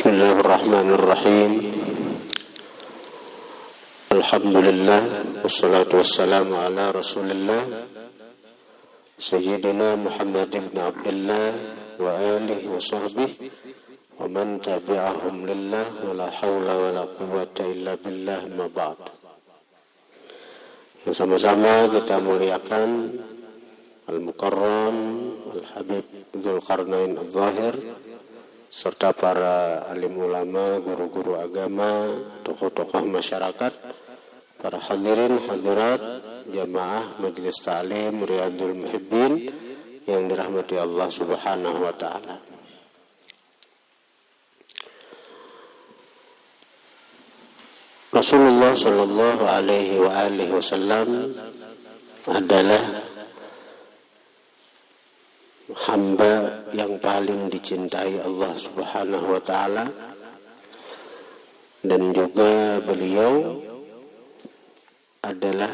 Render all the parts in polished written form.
Bismillahirrahmanirrahim. Alhamdulillah wassalatu wassalamu ala Rasulillah Sayyidina Muhammad ibn Abdullah wa alihi wa sahbihi wa man tabi'ahum lillah wa la hawla wa la quwwata illa billah ma ba'd. Yang sama-sama kita muliakan Al-Mukarram Al-Habib Dzulqarnain Adz-Dzahir serta para alim ulama, guru-guru agama, tokoh-tokoh masyarakat, para hadirin hadirat jamaah Majelis Ta'lim Riyadhul Muhibbin yang dirahmati Allah Subhanahu wa taala. Rasulullah sallallahu alaihi wasallam adalah hamba yang paling dicintai Allah Subhanahu wa taala, dan juga beliau adalah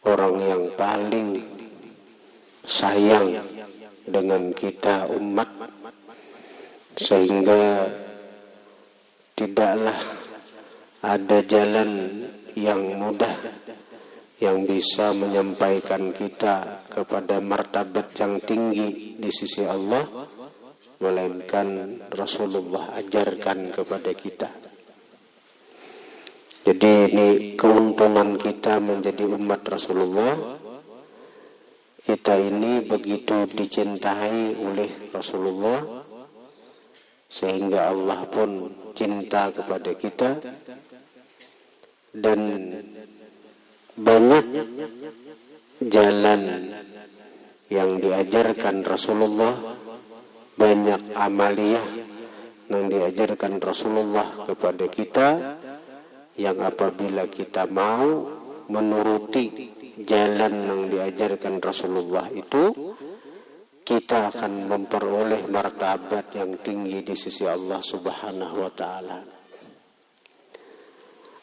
orang yang paling sayang dengan kita umat, sehingga tidaklah ada jalan yang mudah yang bisa menyampaikan kita kepada martabat yang tinggi di sisi Allah, melainkan Rasulullah ajarkan kepada kita. Jadi ini keuntungan kita menjadi umat Rasulullah. Kita ini begitu dicintai oleh Rasulullah, sehingga Allah pun cinta kepada kita, dan banyak jalan yang diajarkan Rasulullah, banyak amaliyah yang diajarkan Rasulullah kepada kita, yang apabila kita mau menuruti jalan yang diajarkan Rasulullah itu, kita akan memperoleh martabat yang tinggi di sisi Allah Subhanahu wa taala.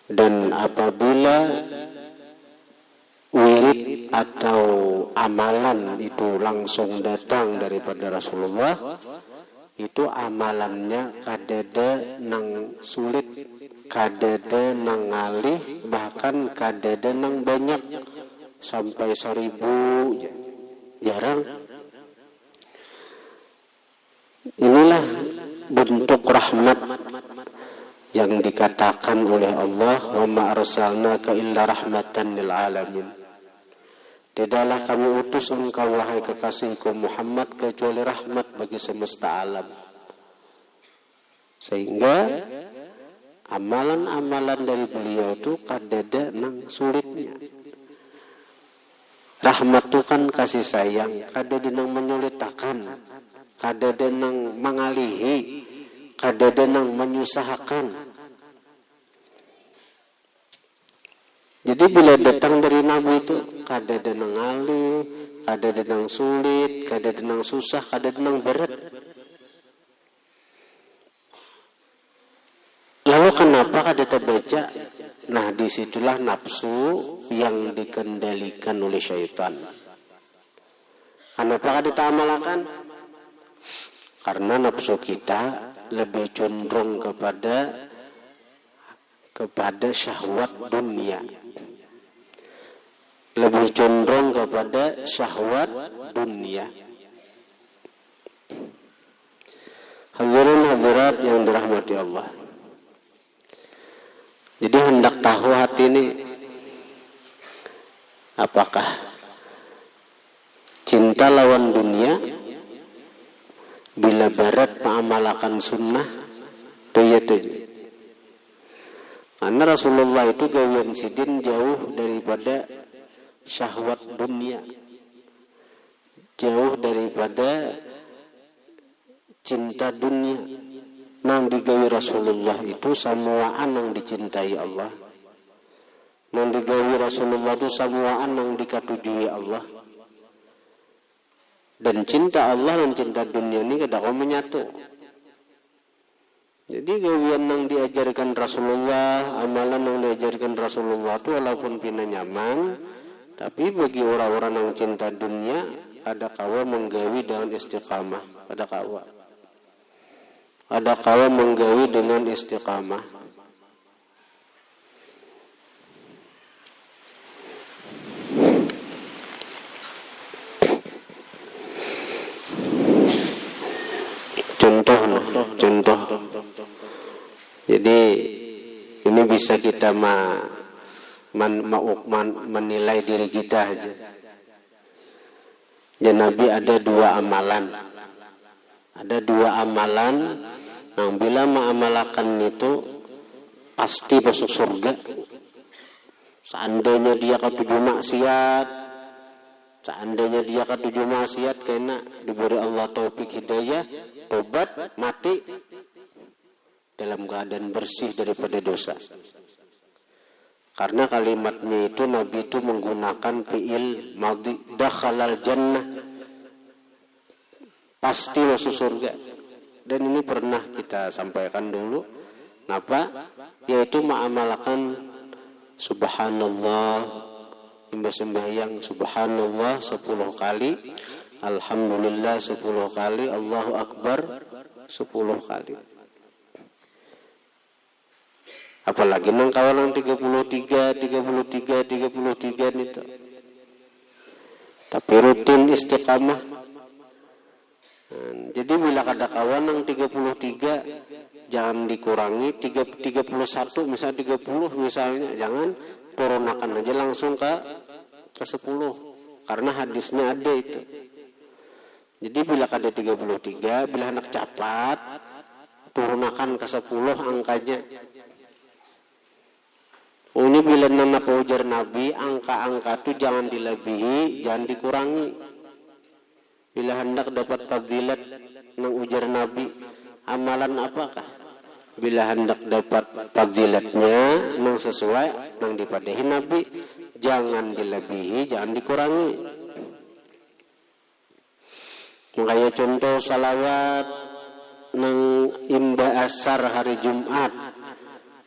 Dan apabila wirid atau amalan itu langsung datang daripada Rasulullah, itu amalannya kadada nang sulit, kadada nang ngalih, bahkan kadada nang banyak sampai 1000, jarang. Inilah bentuk rahmat yang dikatakan oleh Allah, wa ma arsalnaka illa rahmatan lil alamin. Tidaklah kami utus engkau wahai kekasihku Muhammad kecuali rahmat bagi semesta alam. Sehingga amalan-amalan dari beliau itu kadada nang sulitnya. Rahmat itu kan kasih sayang, kadada nang menyulitakan, kadada nang mengalihi, kadada nang menyusahkan. Jadi bila datang dari Nabi itu kadada nang ngalih, kadada nang sulit, kadada nang susah, kadada nang berat. Lalu kenapa kadada baca? Nah, disitulah nafsu yang dikendalikan oleh syaitan. Kenapa kadada amalkan? Karena nafsu kita lebih cenderung kepada syahwat dunia, lebih cenderung kepada syahwat dunia. Hadirin hadirat yang dirahmati Allah. Jadi hendak tahu hati ini apakah cinta lawan dunia bila barat mengamalkan sunnah itu. Karena Rasulullah itu gawian sidin jauh daripada syahwat dunia, jauh daripada cinta dunia. Nang digawi Rasulullah itu samuaan yang dicintai Allah. Nang digawi Rasulullah itu samuaan yang dikatujui Allah. Dan cinta Allah dan cinta dunia ini kadang menyatu. Jadi gawian yang diajarkan Rasulullah, amalan yang diajarkan Rasulullah itu walaupun pina nyaman, tapi bagi orang-orang yang cinta dunia, ada kawa menggawi dengan istiqamah, ada kawa. ada kawa menggawi dengan istiqamah. Contoh. Jadi ini bisa kita menilai diri kita aja. Ya Nabi ada dua amalan. Ada dua amalan yang bila mengamalkan itu pasti masuk surga. Seandainya dia ketujuh maksiat, karena diberi Allah taufik hidayah, tobat, mati dalam keadaan bersih daripada dosa. Karena kalimatnya itu Nabi itu menggunakan fi'il madhi, dakhalal jannah, pasti masuk surga. Dan ini pernah kita sampaikan dulu. Kenapa? Yaitu mengamalkan subhanallah, sembahyang subhanallah 10 kali, alhamdulillah 10 kali, Allahu akbar 10 kali. Apalagi nang kawalan 33 itu. Tapi rutin istiqamah. Jadi bila ada kawan nang 33 jangan dikurangi 31 misalnya 30 misalnya, jangan turunakan aja langsung ke 10 karena hadisnya ada itu. Jadi bila ada 33, bila anak cepat turunakan ke 10 angkanya. Ini bila nama ujar Nabi, angka-angka itu jangan dilebihi, jangan dikurangi. Bila hendak dapat fadilat nang ujar Nabi, amalan apakah? Bila hendak dapat fadilatnya nang sesuai nang dipadahi Nabi, jangan dilebihi, jangan dikurangi. Makanya contoh salawat nang imba asar hari Jumat.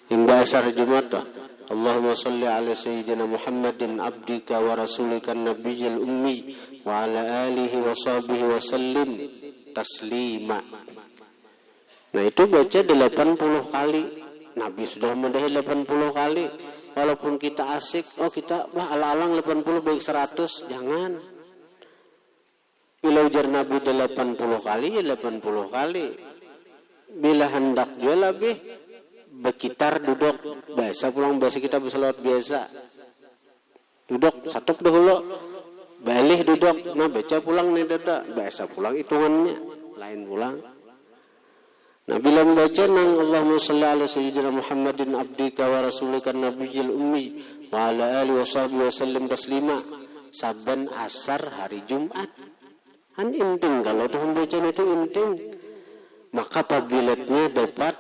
Imba asar Jumat tuh. Allahumma salli ala sayyidina Muhammadin abdika wa rasulika nabiyil ummi wa ala alihi wa sahbihi wa sallim taslima. Nah itu baca 80 kali. Nabi sudah madahi 80 kali. Walaupun kita asik, kita ala-alang 80 baik 100, jangan. Bila ujar Nabi 80 kali, ya 80 kali. Bila hendak dia lebih berkitar duduk, biasa kita berselawat biasa. Duduk, satu dahulu, balik duduk, nah baca pulang nih data, biasa pulang hitungannya, lain pulang. Nah bila membaca nang Allahumma shalli ala sayyidina Muhammadin abdika wa rasulika nabiyil ummi wa ala alihi wa sahbihi wa sallim taslima, saban asar hari Jumat. Kan inting kalau tuh membaca itu inting, maka fadilatnya dapat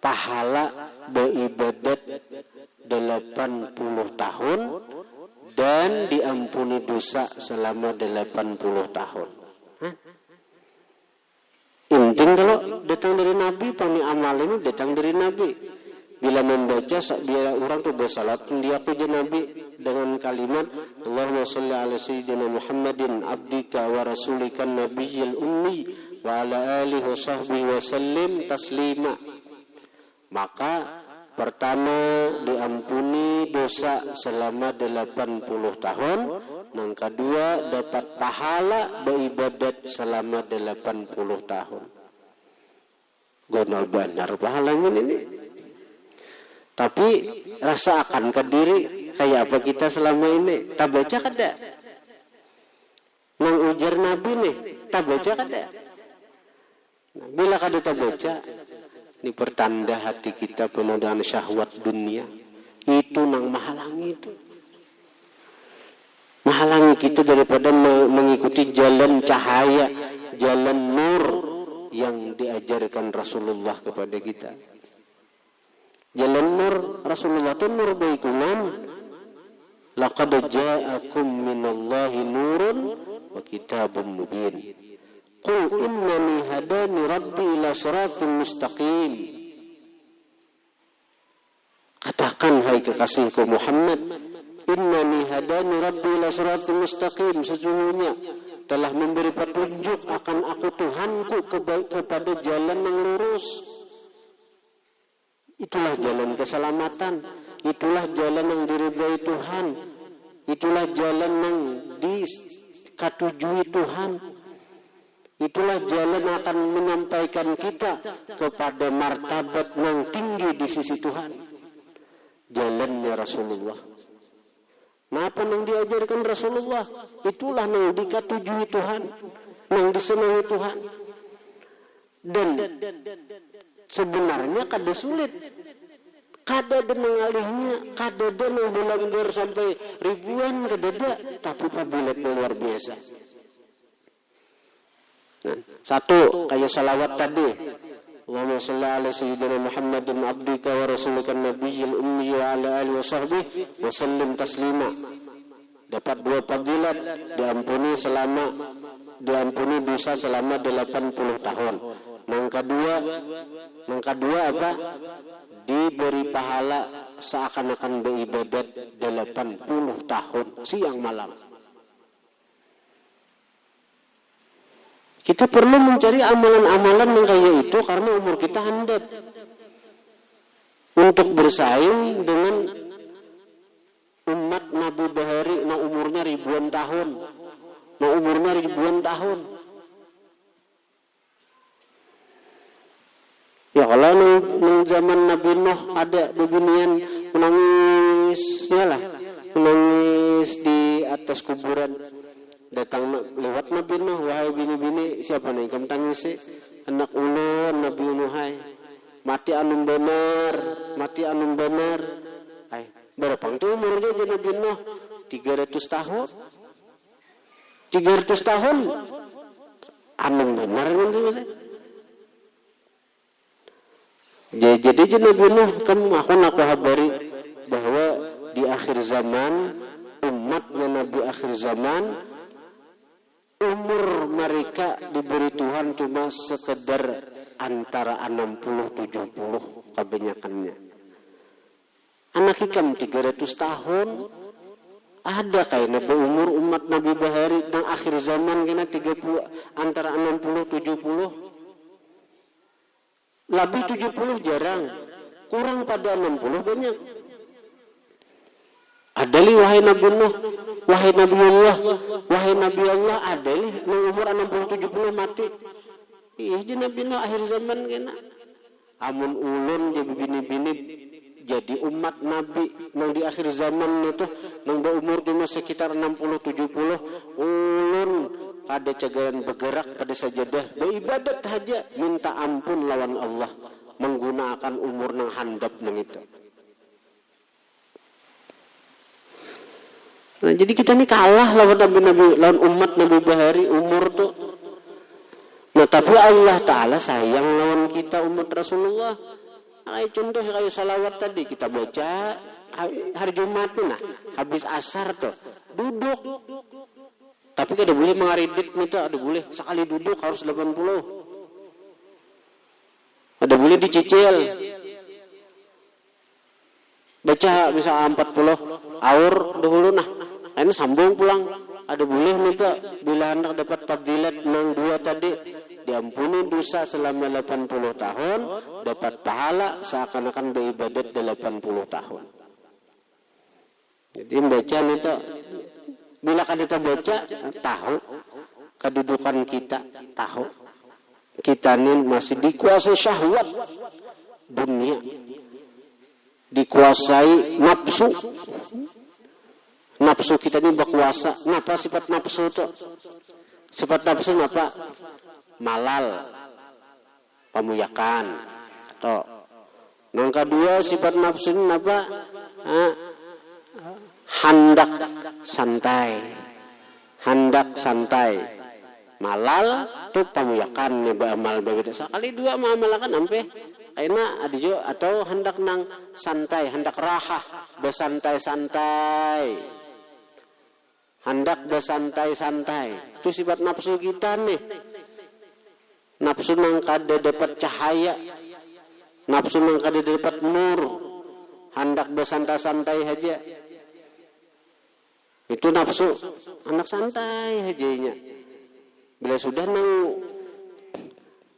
pahala beribadat 80 tahun dan diampuni dosa selama 80 tahun. Inting kalau datang dari Nabi, pani amal ini datang dari Nabi. Bila membaca, bila orang tuh bersalat, dia puja Nabi dengan kalimat Allahumma sholli ala sayyidina Muhammadin abdika wa rasulika nabiyil ummi wa ala alihi wa sahbihi wa sallim taslima. Maka pertama diampuni dosa selama 80 tahun, yang kedua dapat pahala beribadat selama 80 tahun. Gonal benar pahalanya ini. Tapi rasa akan ke diri kayak apa kita selama ini? Tak baca kada? Nang ujar Nabi nih, tak baca kada? Nah, bila kada tak baca, ini pertanda hati kita penuh dengan syahwat dunia. Itu nang menghalangi itu. Menghalangi kita daripada mengikuti jalan cahaya, jalan nur yang diajarkan Rasulullah kepada kita. Jalan nur Rasulullah itu nur baikuman. Laqad ja'akum minallahi nurun wa kitabun mubin. Qul innani hadani rabbi ila siratin mustaqim. Katakan hai kekasihku Muhammad, innani hadani rabbi ila siratin mustaqim, sesungguhnya telah memberi petunjuk akan aku Tuhanku kepada jalan yang lurus. Itulah jalan keselamatan, itulah jalan yang diridhai Tuhan, itulah jalan yang dikatujui Tuhan, itulah jalan yang akan menyampaikan kita kepada martabat yang tinggi di sisi Tuhan. Jalannya Rasulullah. Nah, apa yang diajarkan Rasulullah? Itulah yang dikatujui Tuhan, yang disenangi Tuhan. Dan sebenarnya kada sulit, kada ada mengalihnya, kada ada yang melanggar sampai ribuan, kada ada, tapi fadilatnya luar biasa. Nah, satu kayak salawat tadi, Allahumma shalli ala sayyidina Muhammadin abdika wa rasulika nabiyil ummi wa ala alihi wa sahbihi wa sallim taslima. Dapat 2 fadilat, diampuni dosa selama 80 tahun. Yang kedua apa? Diberi pahala seakan-akan beribadat 80 tahun siang malam. Kita perlu mencari amalan-amalan yang kayak itu karena umur kita handap untuk bersaing dengan umat Nabi Bahari yang umurnya ribuan tahun. Ya kalau nang zaman Nabi Nuh ada beginian menangis di atas kuburan. Datang lewat Nabi Nuh, wahai bini-bini, siapa nih kamu tangisi? Anak ulun Nabi Nuh, hai. Mati anum benar. Hai, berapa itu umurnya jadi Nabi Nuh? 300 tahun. 300 tahun. Anum benar kan? Jadi Nabi Nuh kan aku habari bahwa di akhir zaman umatnya Nabi akhir zaman umur mereka diberi Tuhan cuma sekedar antara 60-70 kebanyakannya. Anak ikan 300 tahun ada kayaknya umur umat Nabi Bahari dan akhir zaman kena 30 antara 60-70. Lebih 70 jarang, kurang pada 60 banyak. Adali wahai Nabi Nuh, wahai Nabi Allah, adali nang umur 60-70 mati. Iya je Nabi Nuh akhir zaman kena. Amun ulun jadi bini-bini jadi umat Nabi nang di akhir zaman itu nang berumur cuma sekitar 60-70, ulun kada cagayan bergerak pada sajadah beribadat saja minta ampun lawan Allah menggunakan umur nang handap nang itu. Nah, jadi kita ini kalah lawan umat Nabi Bahari umur tuh. Nah, tapi Allah Ta'ala sayang lawan kita umat Rasulullah. Kayak contoh kayak salawat tadi kita baca hari Jumat tuh, nah habis asar tuh duduk. Tapi kada boleh mengaridit nih tuh, ada boleh sekali duduk harus 80. Ada boleh dicicil. Baca bisa 40 aur dahulu nah. Ini sambung pulang. Ada boleh minta bila hendak dapat fadilat nang 2 tadi, diampuni dosa selama 80 tahun, dapat pahala seakan-akan beribadat 80 tahun. Jadi baca itu bila kita baca tahu kedudukan kita, tahu kita ini masih dikuasai syahwat dunia, dikuasai nafsu. Nafsu kita ini berkuasa. Kenapa sifat nafsu itu? Sifat nafsu apa? Malal, pemuyakan. Tuh. Yang kedua sifat nafsu ini apa? Hendak santai. Malal itu pemuyakan nih beramal begitu. Sekali 2 mengamalkan sampai aina ada juga atau hendak nang santai, hendak rahah, bersantai-santai. Hendak bersantai-santai. Itu sifat nafsu kita nih. Nafsu nang kada dapat cahaya. Nafsu nang kada dapat nur. Hendak bersantai-santai aja. Itu nafsu. Hendak santai aja. Bila sudah nang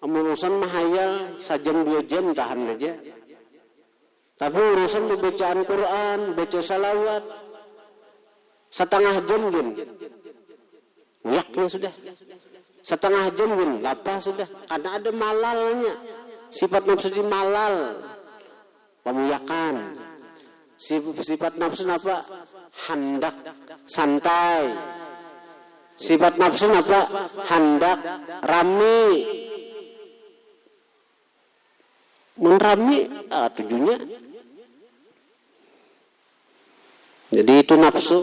urusan mahayal sajam 2 jam tahan aja. Tapi urusan bacaan Quran, baca salawat setengah jam gin. Yaknya sudah. Setengah jam gin, lapar sudah. Karena ada malalnya. Sifat nafsu di malal. Pemuyakan. Sifat nafsu apa? Hendak santai. Sifat nafsu apa? Hendak rame. Menrami tujuannya. Jadi itu nafsu.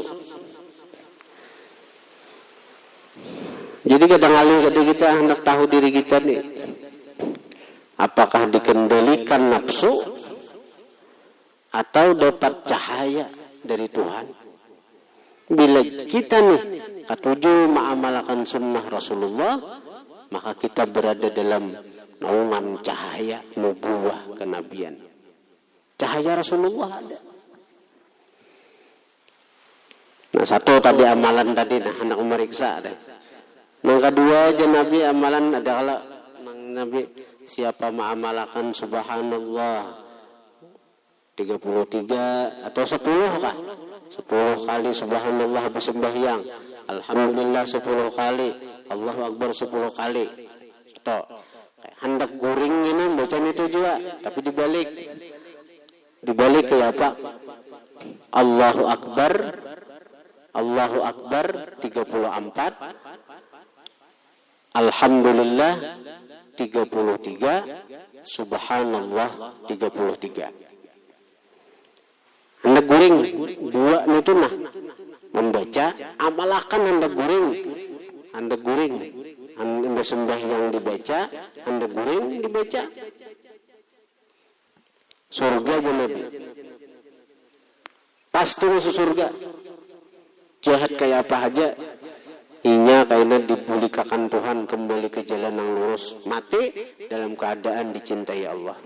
Jadi kadang-kadang kita hendak tahu diri kita nih. Apakah dikendalikan nafsu atau dapat cahaya dari Tuhan? Bila kita nih ketujuh mengamalkan sunnah Rasulullah, maka kita berada dalam naungan cahaya nubuwah kenabian. Cahaya Rasulullah ada. Nah, satu tadi amalan tadi, nah hendak memeriksa deh. Yang kedua aja Nabi amalan adalah Nabi siapa mengamalkan subhanallah 33 atau 10 kah? 10 kali subhanallah habis sembahyang. Alhamdulillah 10 kali. Allahu Akbar 10 kali. Toh, hendak guring ini bacaan itu juga, tapi dibalik kayak apa? Allahu Akbar 34, Alhamdulillah 33, Subhanallah 33. Hendak guring dua itu nah membaca, amalkan hendak guring, hendak sembahyang dibaca, hendak guring dibaca. Surga aja Nabi. Pasti masuk surga. Jahat kayak apa aja, inya kayaknya dipulihkan Tuhan kembali ke jalan yang lurus, mati dalam keadaan dicintai Allah.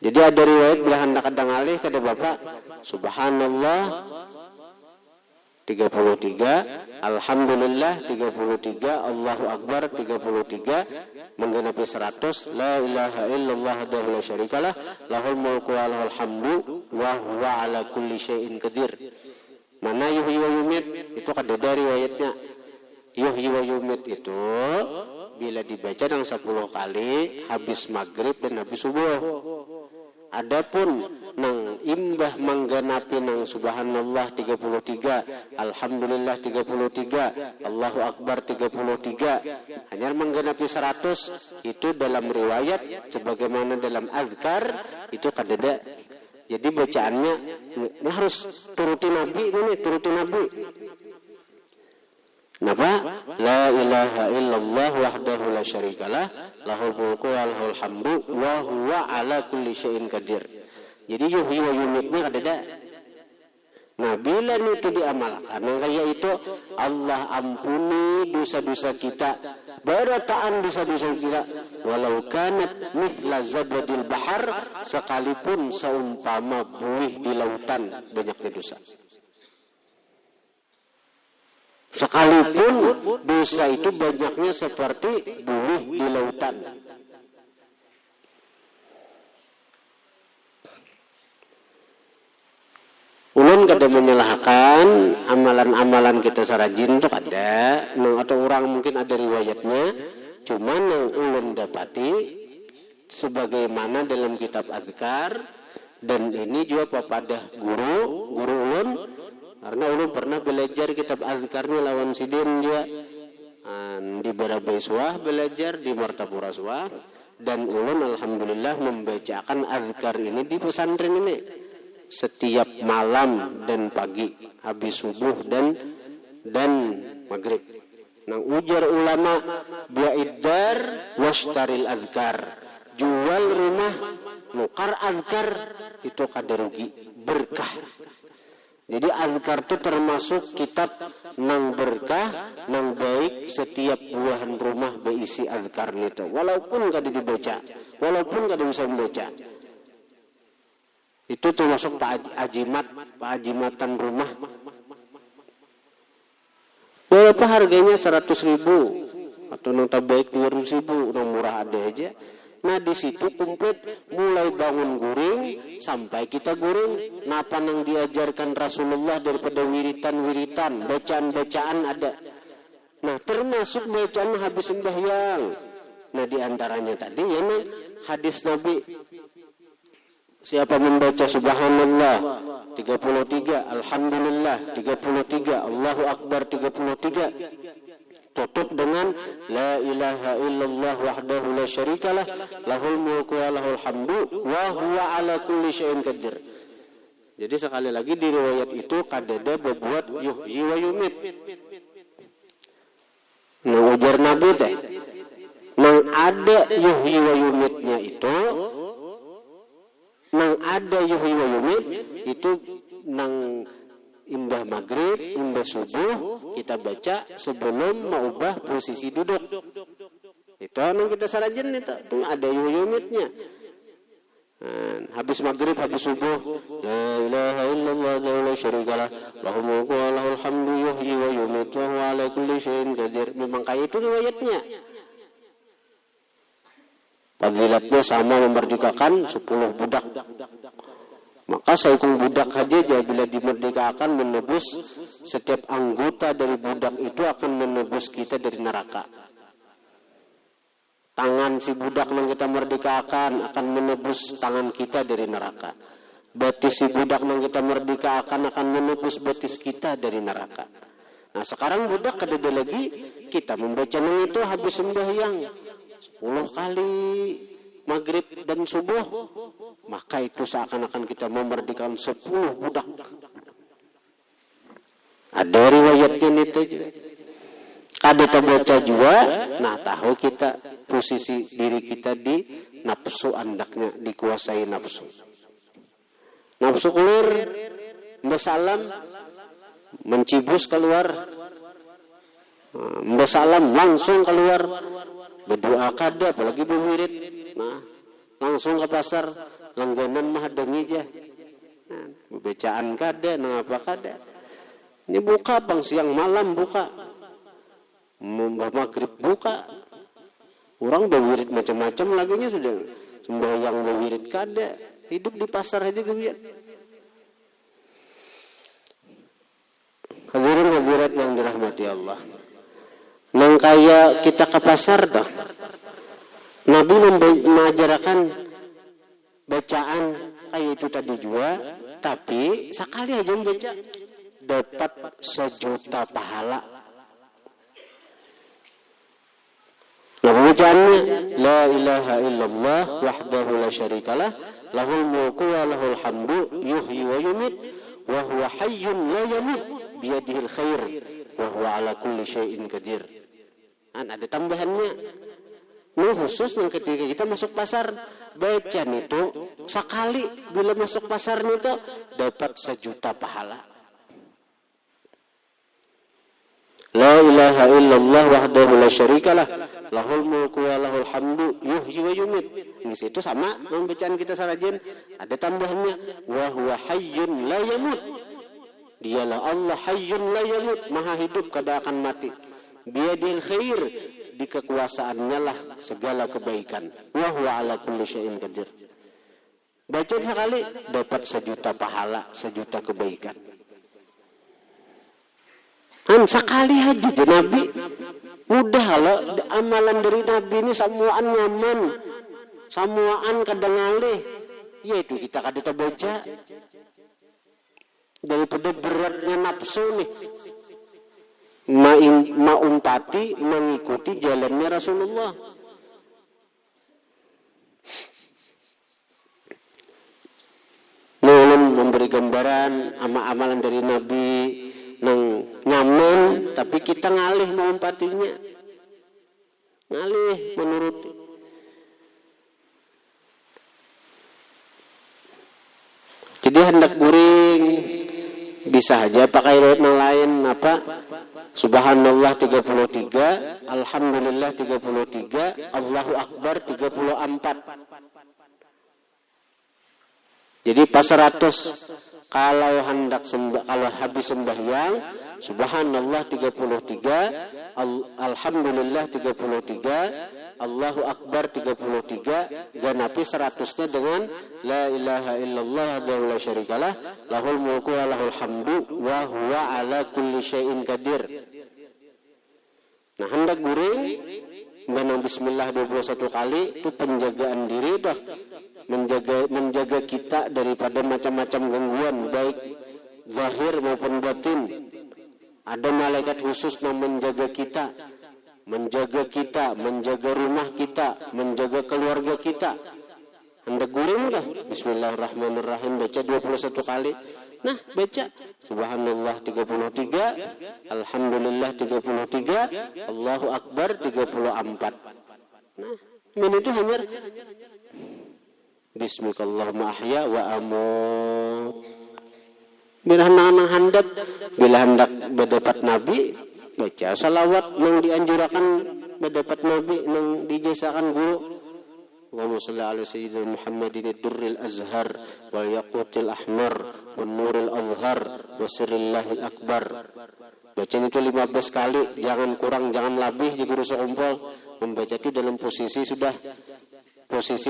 Jadi ada riwayat bila hendak kadang alih kata Bapak, Subhanallah 33, Alhamdulillah 33, Allahu Akbar 33, menggenapi 100, La ilaha illallah wahdahu la syarikalah, lahul mulku wa lahul hamdu wa huwa ala kulli syai'in qadir. Mana yuhyi wa yumit itu kada dari riwayatnya. Yuhyi wa yumit itu bila dibaca dengan 10 kali habis maghrib dan habis subuh. Adapun nang imbah manggenapi nang subhanallah 33, alhamdulillah 33, Allahu Akbar 33, hanya manggenapi 100 itu dalam riwayat sebagaimana dalam azkar itu kadada. Jadi bacaannya ini harus turuti Nabi ini, turuti Nabi. Kenapa? La ilaha illallah wahdahu la syarikalah, lahul mulku wa lahul hamdu wa huwa ala kulli syai'in qadir. Jadi yuhyi wa yumitnya kadada. Nah, bila itu diamalkan, kayak itu Allah ampuni dosa-dosa kita, berataan dosa-dosa kita, walau kanat mithla zabadil bahar, sekalipun seumpama buih di lautan banyaknya dosa. Sekalipun dosa itu banyaknya seperti buih di lautan. Ulun kada menyalahkan amalan-amalan kita sarajin itu ada, atau orang mungkin ada riwayatnya, cuman yang ulun dapati sebagaimana dalam kitab azkar, dan ini juga pada guru ulun, karena ulun pernah belajar kitab azkarnya lawan sidin dia di Barabaiswah, belajar di Martapura Swah, dan ulun alhamdulillah membacakan azkar ini di pesantren ini setiap malam dan pagi habis subuh dan maghrib. Nang ujar ulama bi'idar washtaril azkar, jual rumah nukar azkar itu kada rugi, berkah. Jadi azkar itu termasuk kitab nang berkah, nang baik, setiap buahan rumah berisi azkar itu. Walaupun kada dibaca, walaupun kada bisa membaca. Itu termasuk pajimatan rumah. berapa harganya? 100.000 atau nang terbaik 200.000, nang murah ada aja. Nah di situ komplit mulai bangun guring sampai kita guring. Napa nang diajarkan Rasulullah daripada wiritan-wiritan, bacaan-bacaan ada. Nah termasuk bacaan habis sembahyang. Nah diantaranya tadi ya hadis Nabi, siapa membaca subhanallah 33, alhamdulillah 33, Allahu akbar 33, tutup dengan la ilaha illallah wahdahu la syarikalah lahul mulku wa lahul hamdu wa huwa ala kulli syai'in qadir. Jadi sekali lagi di riwayat itu kadada berbuat yuhyi wa yumit. Nah ujar Nabi teh nang ada yuhyi wa yumitnya itu, nang ada yuhyi wa yumit itu nang imbah maghrib, imbah subuh kita baca sebelum mengubah posisi duduk. Itu anu kita sarajin itu ada yumitnya. Habis maghrib, habis subuh, la ilaha illallah la syarikalah lahul mulku wa lahul hamdu yuhyi wa yumiitu wa huwa ala kulli syai'in qadir. Memang kayak itu riwayatnya. Fadilatnya sama memerdekakan 10 budak. Maka sehukum budak saja bila dimerdekakan menebus setiap anggota dari budak itu akan menebus kita dari neraka. Tangan si budak yang kita merdekakan akan menebus tangan kita dari neraka. Betis si budak yang kita merdekakan akan menebus betis kita dari neraka. Nah sekarang budak kadada lagi kita membaca itu habis sembahyang 10 kali maghrib dan subuh, maka itu seakan-akan kita memerdekakan 10 budak. Ada riwayatnya itu. Kada terbaca juga, nah tahu kita posisi diri kita di nafsu andaknya, dikuasai nafsu. Nafsu keluar, mbasalam, mencibus keluar, mbasalam langsung keluar, berdoa kada, apalagi berwirid. Nah, langsung ke pasar, langganan mah dengi aja. Nah, bacaan kada, nang apa kada. Ini buka bang siang malam buka, maghrib buka. Orang berwirid macam-macam lagunya sudah. Sembahyang berwirid kada, hidup di pasar aja kebiasaan. Hadirin-hadirat yang dirahmati Allah. Nang kaya kita ke pasar dah. Nabi mengajarkan bacaan kayak itu tadi juga, tapi sekali aja membaca dapat 1.000.000 pahala. Nah bacaannya la ilaha illallah wahdahu la syarikalah lahul mulku wa lahul hamdu yuhyi wa yumit wa huwa hayyun la yamut biyadihil khair wa huwa ala kulli syai'in qadir. Ada tambahannya. Ini khusus yang ketika kita masuk pasar, bacaan itu sekali bila masuk pasar itu dapat 1.000.000 pahala. La ilaha illallah wahdahu la syarikalah lahul mulku wa lahul hamdu yuhyi wa yumit. Di situ sama dengan bacaan kita sarajin, ada tambahannya wa huwa hayyun la yamut. Dialah Allah hayyun la yamut, maha hidup kada akan mati. Biyadil khair, di kekuasaannya lah segala kebaikan. Wa huwa ala kulli syai'in qadir. Baca sekali dapat 1.000.000 pahala, 1.000.000 kebaikan. Sekali aja Nabi. Mudah kalau amalan dari Nabi ini semuaan nyaman. Semuaan kadang ngalih. Yaitu kita kada baca. Daripada beratnya nafsu nih. Maumpati mengikuti jalannya Rasulullah. Nulun memberi gambaran amalan dari Nabi nang nyaman, tapi kita ngalih maumpatinya, ngalih menuruti. Jadi hendak guring bisa aja pakai riwayat yang lain apa? Subhanallah 33, Alhamdulillah 33, Allahu Akbar 34. Jadi pas 100 kalau habis sembahyang subhanallah 33, alhamdulillah 33, Allahu akbar 33, ganapi 100-nya dengan la ilaha illallah wahdahu la syarikalah lahul mulku wa lahul hamdu wa huwa ala kulli syai'in qadir. Nah, hendak guring menang bismillah 21 kali itu penjagaan diri dah. Menjaga kita daripada macam-macam gangguan baik zahir maupun batin. Ada malaikat khusus yang menjaga kita, menjaga rumah kita, menjaga keluarga kita. Hendak guring dah bismillahirrahmanirrahim baca 21 kali. Nah, baca subhanallah 33, alhamdulillah 33, Allahu akbar 34. Nah, itu hanya bismillahirrahmanirrahim ahya wa amut. Bila hendak berdapat Nabi, baca salawat yang dianjurkan berdapat Nabi yang dijasakan guru. Allahumma shalli ala sayyidina Muhammadin ad-durril azhar wal yaqutil ahmar wan nuril azhar wa sirrillahil akbar. Bacanya itu 15 kali, jangan kurang, jangan lebih di guru sekumpul. Membaca itu dalam posisi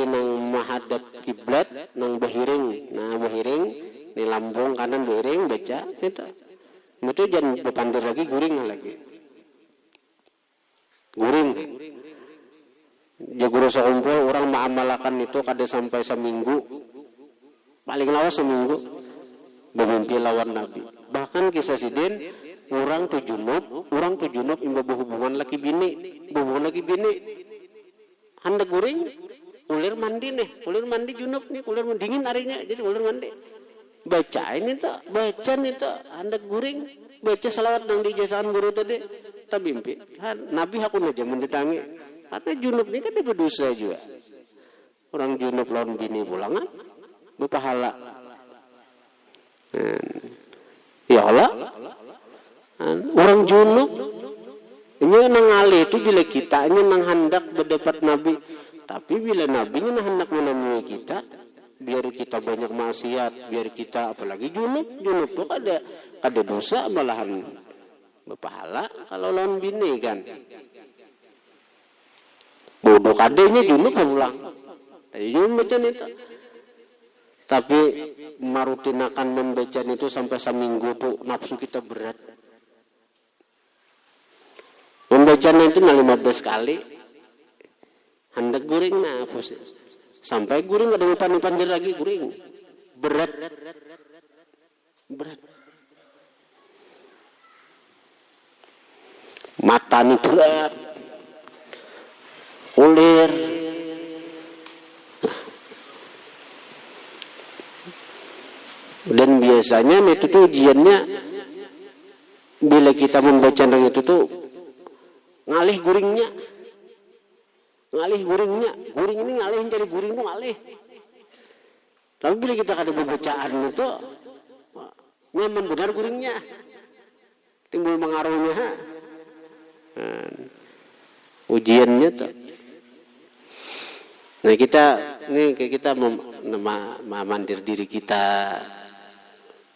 nang menghadap kiblat, nang bahiring. Nah, bahiring di lambung kanan bahiring baca itu. Itu jangan berpandir lagi, guring lagi. Guring. Ya guru sekumpul orang mengamalkan itu kada sampai seminggu. Paling lawas seminggu. Bermimpi lawan Nabi. Bahkan kisah sidin orang tu junub imba berhubungan laki bini. Hendak guring ulir mandi junub nih, ulir dingin harinya, jadi ulir mandi. Bacain itu, hendak guring, baca salawat yang dijasakan guru tadi, tak mimpi. Nabi aku aja mendatangi, karena junub ini kan dia berdosa juga. Orang junub lawan bini pulangan, berpahala. Ya Allah, orang junub, ini nang alih itu bila kita ini nang hendak berdapat Nabi. Tapi bila Nabi ini hendak menemui kita, biar kita banyak maksiat, biar kita apalagi junub tuh kada dosa malahan berpahala kalau lawan bini kan. Bodoh kadenya junub pulang. Tadi junub baca itu. Tapi marutinakan membaca itu sampai seminggu tuh nafsu kita berat. Membacanya itu 15 kali. Hendak guring sampai guring ada pandir lagi guring. Berat. Mata nih berat. Ulir. Dan biasanya itu tuh ujiannya bila kita membaca itu tuh ngalih guringnya. Guring ini ngalih jadi guring itu ngalih. Tapi bila kita ada pembacaan itu nyaman benar guringnya. Timbul mengaruhnya. Ujiannya tuh. Nah, kita memandir diri kita,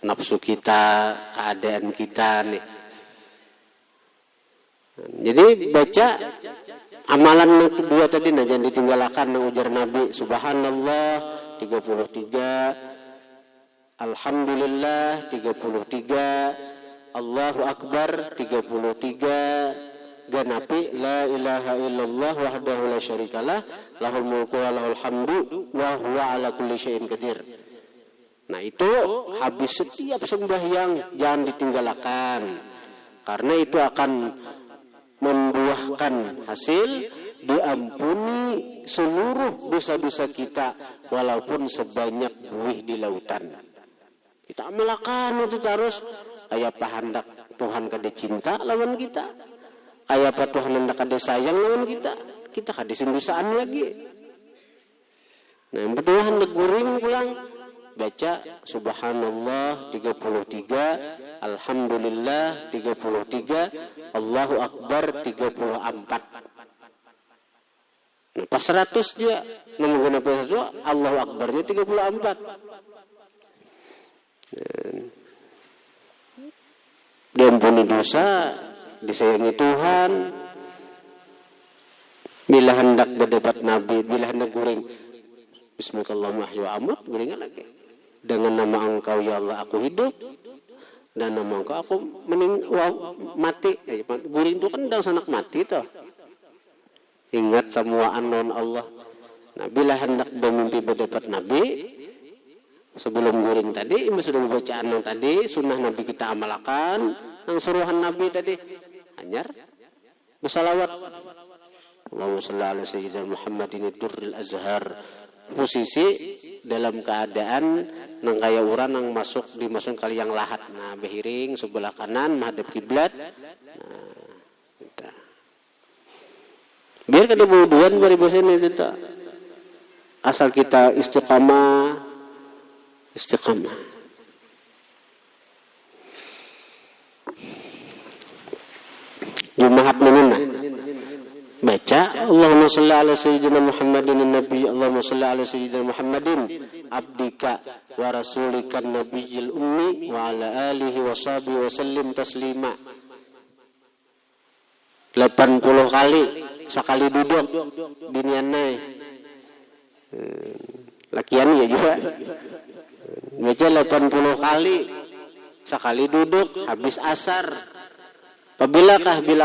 nafsu kita, keadaan kita nih. Jadi baca amalan yang kedua tadi jangan ditinggalkan ujar Nabi subhanallah 33, alhamdulillah 33, Allahu akbar 33, ganapi la ilaha illallah wahdahu la syarikalah lahul mulku wa lahul hamdu wa huwa ala kulli syai'in qadir. Nah, itu habis setiap sembahyang jangan ditinggalkan. Karena itu akan membuahkan hasil diampuni seluruh dosa-dosa kita walaupun sebanyak buih di lautan. Kita amalkan itu terus kayak apa hendak Tuhan kada cinta lawan kita, kayak apa Tuhan hendak kada sayang lawan kita kada sendusaan lagi. Nah, yang kedua hendak guring pulang baca subhanallah 33, alhamdulillah 33, Allahu akbar 34. Nah, pas 100 dia menggunakan itu Allahu akbarnya 34. Diampuni dosa, disayangi Tuhan. Bila hendak berdebat Nabi, bila hendak guring, Bismillahirrahmanirrahim, guringan lagi. Dengan nama Engkau ya Allah aku hidup, dan nama Engkau aku mati. Guring itu kan sedang sanak mati toh. Ingat semua anon Allah. Nah, bila hendak bermimpi berdebat Nabi, sebelum guring tadi, ini sudah membaca anon tadi, sunnah Nabi kita amalkan, yang suruhan Nabi tadi, anyar, bersalawat. Allahumma shalli ala sayyidina Muhammadin durril azhar. Posisi dalam keadaan nang kaya urang nang dimasuk kali yang lahat. Nah, behiring sebelah kanan menghadap kiblat. Nah, kita. Biar kada bodohan bari bahasa ini itu. Asal kita istiqamah. Jumahat menuna. Baca Allahumma shalli ala sayyidina Muhammadin nabi Allahumma shalli ala sayyidina Muhammadin abdika wa rasulika nabiyil ummi wa ala alihi wa sahbihi wa sallim taslima 80 kali sekali duduk binianai lakian ya juga baca 80 kali sekali duduk habis asar. Bila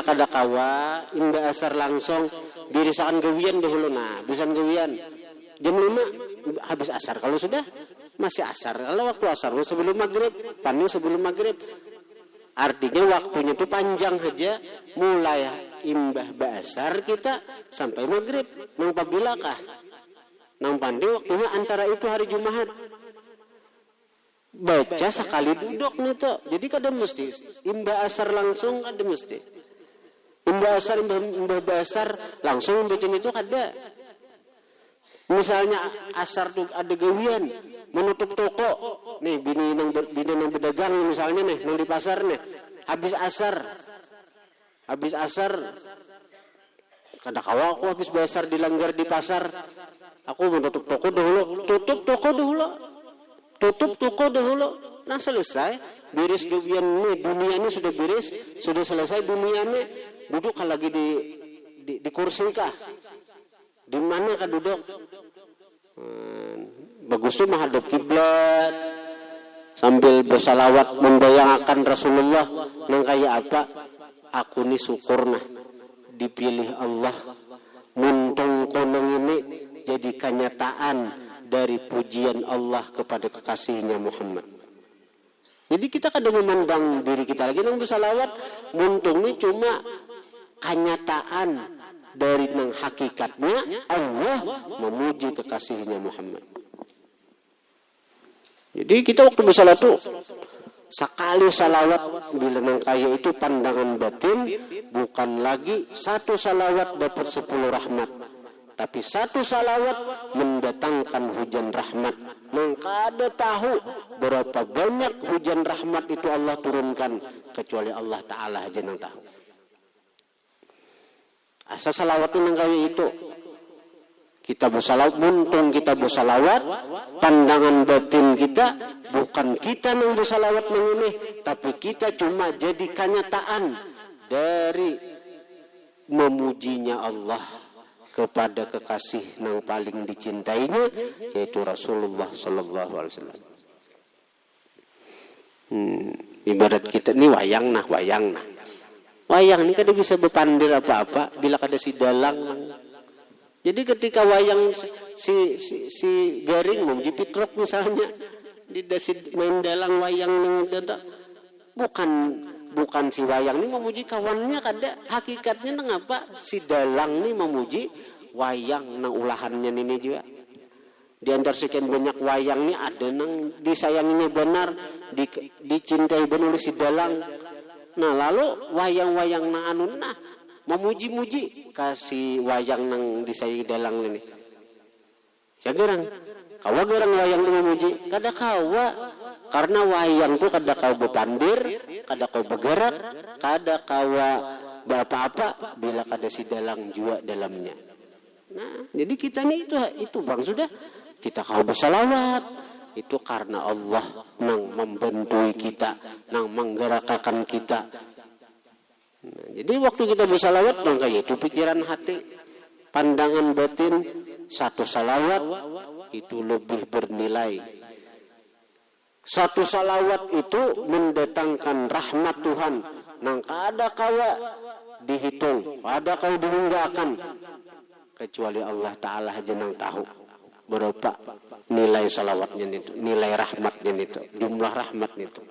kada kawa indah asar langsung birisakan gawian dahulu. Nah birisakan gawian jam 5 habis asar. Kalau sudah masih asar, kalau waktu asar sebelum maghrib, paning sebelum maghrib, artinya waktunya itu panjang saja, mulai imbah basar kita sampai maghrib. Nang pabilakah nang pandi waktunya antara itu hari Jumat. Baca sekali duduk nih toh. Jadi kada mesti imbah asar langsung kada mesti. Imbah asar imbah basar langsung baca itu kada. Misalnya asar tuh ada gawian menutup toko. Nih bini nang berdagang misalnya nih nang di pasar nih. Habis asar kada kawa aku habis basar dilanggar di pasar. Aku menutup toko dahulu. Tutup toko dahulu. Nah selesai. Beres dunia ini sudah beres. Sudah selesai dunia ini. Duduk lagi di kursi kah? Di mana kah duduk? Bagus tuh menghadap kiblat. Sambil bersalawat membayangkan Rasulullah. Nang kaya apa? Aku ni syukur nah. Dipilih Allah. Muntung konong ini jadi kenyataan dari pujian Allah kepada kekasihnya Muhammad. Jadi kita kadang memandang diri kita lagi nang bersalawat, muntung ini cuma kenyataan dari nang hakikatnya Allah memuji kekasihnya Muhammad. Jadi kita waktu bersalawat tuh sekali salawat bila nang kaya itu pandangan batin, bukan lagi satu salawat dapat 10 rahmat. Tapi satu salawat mendatangkan hujan rahmat. Maka ada tahu berapa banyak hujan rahmat itu Allah turunkan. Kecuali Allah Ta'ala aja yang tahu. Asal salawat itu kayak itu. Kita bersalawat, muntung kita bersalawat. Pandangan batin kita, bukan kita yang bersalawat mengunih. Tapi kita cuma jadi kenyataan dari memujinya Allah kepada kekasih yang paling dicintainya, yaitu Rasulullah Sallallahu Alaihi Wasallam. Ibarat kita ni wayang nah. Wayang ni kada bisa berpandir apa-apa bila kada si dalang. Jadi ketika wayang si garing mau jipitrok misalnya, di main dalang wayang ni bukan si wayang ini memuji kawannya kada. Hakikatnya nang apa? Si dalang ini memuji wayang nang ulahannya ini juga. Di antara sekian banyak wayang ini ada nang disayanginya benar, dicintai benar oleh si dalang. Nah lalu wayang-wayang nang anu nah memuji-muji kasih wayang nang disayangi dalang ini. Ya gerang. Kawa gerang wayang ini memuji, kada kawa. Karena wayang itu kada kau berpandir, kada kau bergerak, kada kawa apa-apa bila kada si dalang jua dalamnya. Nah, jadi kita ni itu bang sudah kita kau bersalawat, itu karena Allah nang membantu kita, nang menggerakkan kita. Nah, jadi waktu kita bersalawat maka itu pikiran hati, pandangan batin, satu salawat itu lebih bernilai. Satu salawat itu mendatangkan rahmat Tuhan nang kada kawa dihitung, kada kau dihinggakan, kecuali Allah Ta'ala aja nang tahu berapa nilai salawatnya itu, nilai rahmatnya itu, jumlah rahmatnya itu.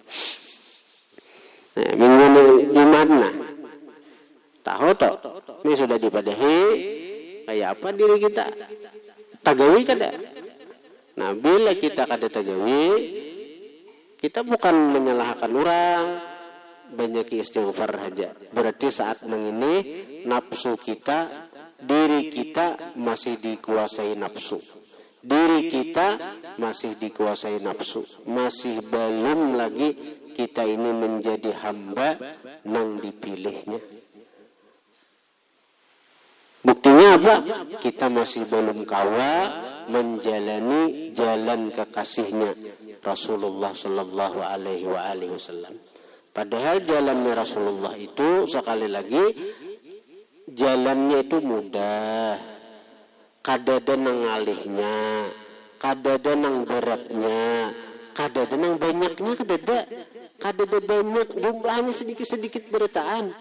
Nah, minggu ini gimana? Tahu toh? Ini sudah dipadahi kayak apa diri kita? Tagawi kada? Nah, bila kita kada tagawi, kita bukan menyalahkan orang, banyak istighfar saja. Berarti saat ini nafsu kita, diri kita masih dikuasai nafsu. Diri kita masih dikuasai nafsu. Masih belum lagi kita ini menjadi hamba nang dipilihnya. Buktinya apa? Kita masih belum kawa menjalani jalan kekasihnya Rasulullah Sallallahu Alaihi Wasallam. Padahal jalannya Rasulullah itu sekali lagi jalannya itu mudah. Kadada nang ngalihnya, kadada nang beratnya, kadada nang banyaknya, kadada banyak, jumlahnya sedikit-sedikit beritaan.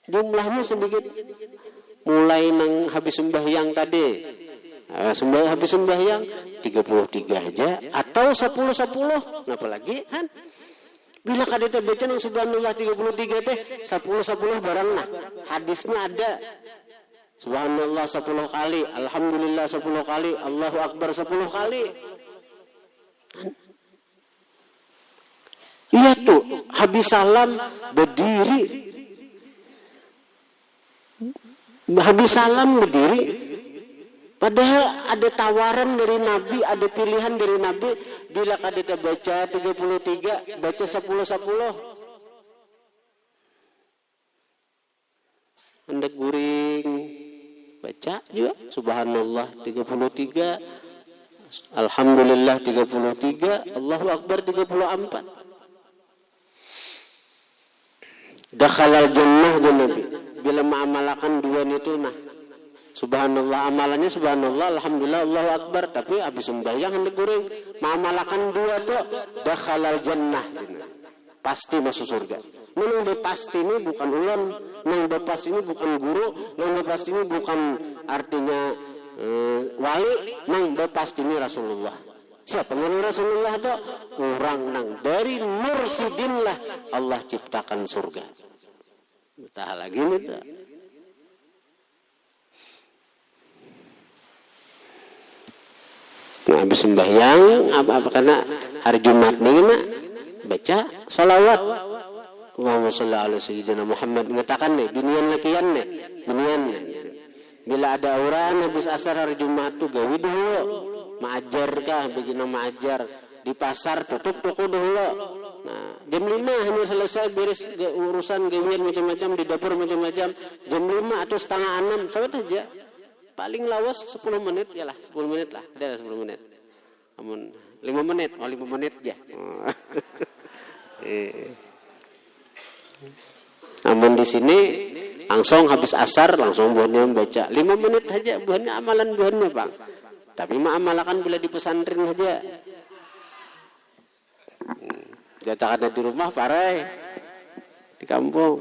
Jumlahnya sedikit. Mulai nang habis sembahyang tadi, habis sembahyang 33 aja atau 10 apalagi kan? Bila kadada baca nang subhanallah 33 teh 10 barang nah. Hadisnya ada. Subhanallah 10 kali, alhamdulillah 10 kali, Allahu Akbar 10 kali. Iya tuh, habis salam berdiri. Habis salam berdiri. Padahal ada tawaran dari Nabi, ada pilihan dari Nabi. Bila kita baca 33, baca 10. Hendak guring. Baca juga subhanallah 33, alhamdulillah 33, Allahu Akbar 34. Dakhalal jannah Nabi. Bila mengamalkan dua itu nah. Subhanallah amalannya subhanallah, alhamdulillah, Allahu Akbar, tapi habis sembahyang hendak goreng mengamalkan dua tuh dakhalal jannah. Pasti masuk surga. Nang pasti ini bukan ulan, nang pasti ini bukan guru, nang pasti ini bukan artinya wali, nang pasti ini Rasulullah. Siapa yang Rasulullah itu? Orang nang dari mursidin lah Allah ciptakan surga. Betah lagi nih tuh. Nah, habis sembahyang apa karena hari Jumat nih nak baca salawat. Allahumma shalli ala sayyidina Muhammad, mengatakan nih binian lakian nih binian nih. Bila ada orang habis asar hari Jumat tuh gawi dulu maajar kah begini maajar di pasar tutup toko dulu. Nah jam 5 hanya selesai beres urusan gawian macam-macam di dapur macam-macam. Jam 5 atau setengah 6 sawat aja paling lawas 10 menit ya lah 10 menit lah ada 10 menit. Namun 5 menit 5 menit aja. Namun di sini langsung habis asar langsung buahnya membaca 5 menit saja buahnya amalan buahnya bang. Tapi mengamalkan bila di pesantren saja. Jatah ada di rumah parah di kampung.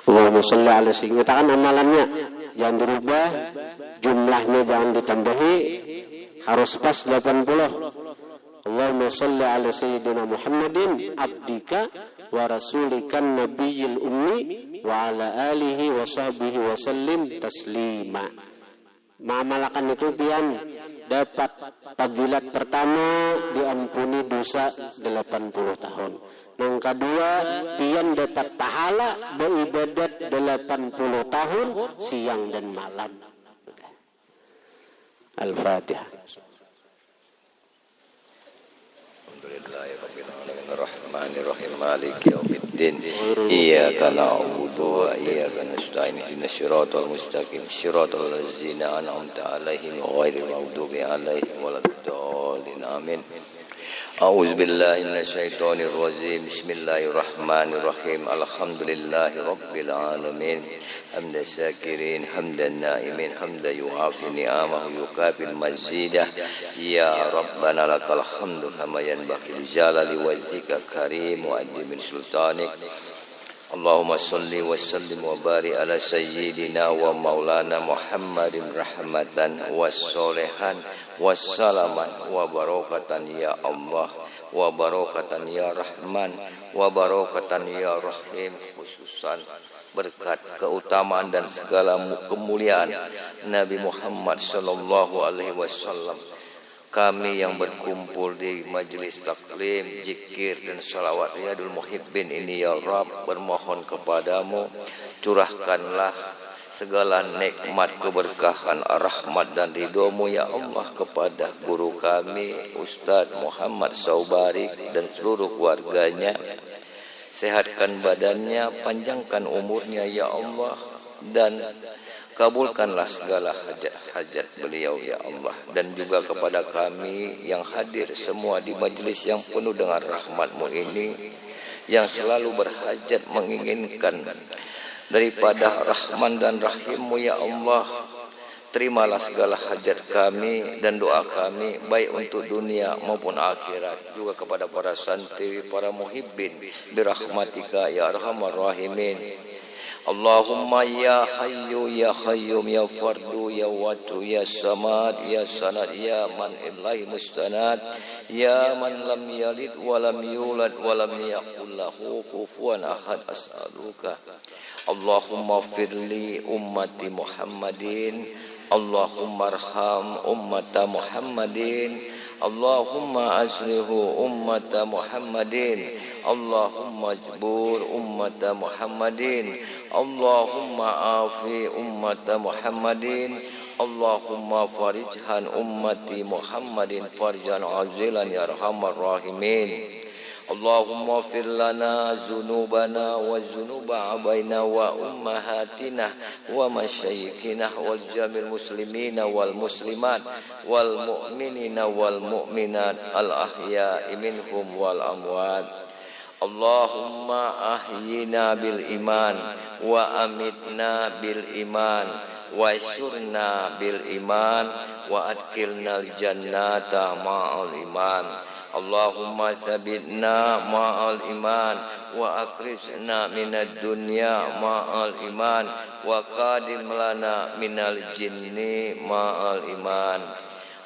Allahumma sholli ala sayyidina, katakan amalannya jangan dirubah, jumlahnya jangan ditambahi, harus pas 80. Allahumma sholli ala sayyidina Muhammadin abdika wa rasulikan nabiyil ummi wa ala alihi wa sahbihi wa sallim taslima. Mengamalkan itu pian dapat fadilat pertama diampuni dosa 80 tahun. Yang kedua pian dapat pahala beribadat 80 tahun siang dan malam. Al-Fatihah. Alhamdulillah ya rabbil alamin. Bismillahirrahmanirrahim. Maliki yaumiddin. Iyyaka na'budu wa iyyaka nasta'in. Ihdinas siratal mustaqim. Siratal ladzina an'amta 'alaihim ghairil maghdubi 'alaihim waladdallin. Amin. A'udzu billahi minasyaitonir rajim. Bismillahirrahmanirrahim. Alhamdulillahi rabbil alamin. Hamdan syakirin, hamdan na'imin, hamdan yu'afi ni'amahu yukabil mazidah. Ya Rabbana lakal hamdu kama yanbaghi li jalali wajhika karim wa admin sultanik. Allahumma salli wa sallim wa barik ala sayyidina wa maulana Muhammadin rahmatan wassolihan wassalaman wa barakatan ya Allah wa barakatan ya Rahman wa barakatan ya Rahim. Khususan berkat keutamaan dan segala kemuliaan Nabi Muhammad sallallahu alaihi wasallam, kami yang berkumpul di majelis taklim, zikir dan salawat Riyadul Muhibbin ini ya Rabb, bermohon kepadamu curahkanlah segala nikmat, keberkahan, rahmat dan ridhomu ya Allah kepada guru kami Ustadz Muhammad Saubari dan seluruh keluarganya. Sehatkan badannya, panjangkan umurnya ya Allah, dan kabulkanlah segala hajat-hajat beliau ya Allah. Dan juga kepada kami yang hadir semua di majelis yang penuh dengan rahmat-Mu ini, yang selalu berhajat menginginkan daripada Rahman dan Rahim-Mu ya Allah. Terimalah segala hajat kami dan doa kami, baik untuk dunia maupun akhirat. Juga kepada para santri, para muhibbin, birahmatika ya arhamar rahimin. Allahumma ya hayyu ya qayyum ya fardu ya watu ya samad ya sanad ya man ilahi mustanad ya man lam yalid wa lam yulad wa lam yakul lahu kufuwan ahad. As'aluka Allahumma firli ummati Muhammadin, Allahumma arham ummata Muhammadin, Allahumma aslihu ummata Muhammadin, Allahumma jbur ummata Muhammadin, Allahumma afi ummata Muhammadin, Allahumma farijhan ummati Muhammadin farjan azilan ya arhamar rahimin. Allahumma fir lana zunubana wa zunuba abaina wa ummahatina wa masyayikhina wal jamil muslimina wal muslimat wal mu'minina wal mu'minat al ahya'i minhum wal amwat. Allahumma ahyina bil iman wa amitna bil iman wa syurna bil iman wa adkhilnal jannata ma'al iman. Allahumma sabitna ma'al iman wa akrijna minad dunya ma'al iman wa qadim lana minal jinni ma'al iman.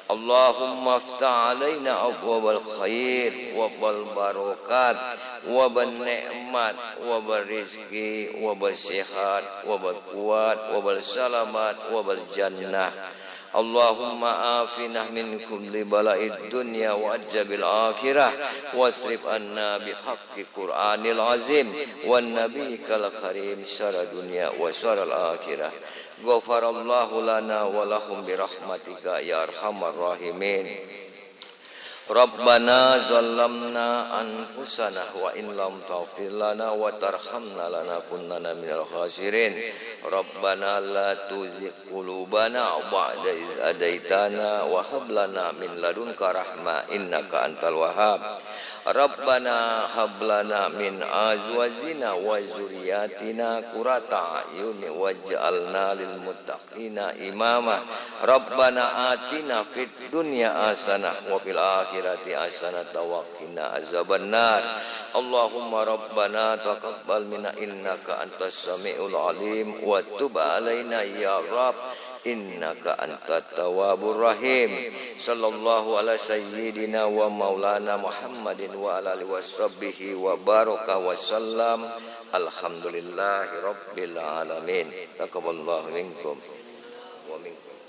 Allahumma aftah alaina abwabal khair wa bal barakat wa ban ni'mat wa bal rizki wa bal sihat wa bal quwat wa bal salamat wa bal jannah. Allahumma afina min kulli bala'id dunya wa ajabil akhirah wasrif anna bihaqqi Qur'anil azim wan nabiyikal karim syara dunya wa syara akhirah. Ghafarallahu lana wa lahum birahmatika ya arhamar rahimin. Rabbana zalamna anfusana wa in lam taghfir lana wa tarhamna lanakunanna minal khasirin. Rabbana la tuzigh qulubana ba'da iz hadaitana wa hab lana min ladunka rahmah innaka antal wahhab. Rabbana hab lana min azwajina wa zurriyyatina qurrata a'yun waj'alna lil muttaqina imama. Rabbana atina fid dunya hasanah wa fil akhirati hasanah wa qina azabannar. Allahumma rabbana taqabbal minna innaka antas samiul alim wa tub alaina ya Rabb innaka antat tawwabur rahim. Sallallahu ala sayyidina wa maulana Muhammadin wa ala alihi washabbihi wa baraka wa sallam. Alhamdulillahi rabbil alamin. Taqabbalallahu minkum wa minkum.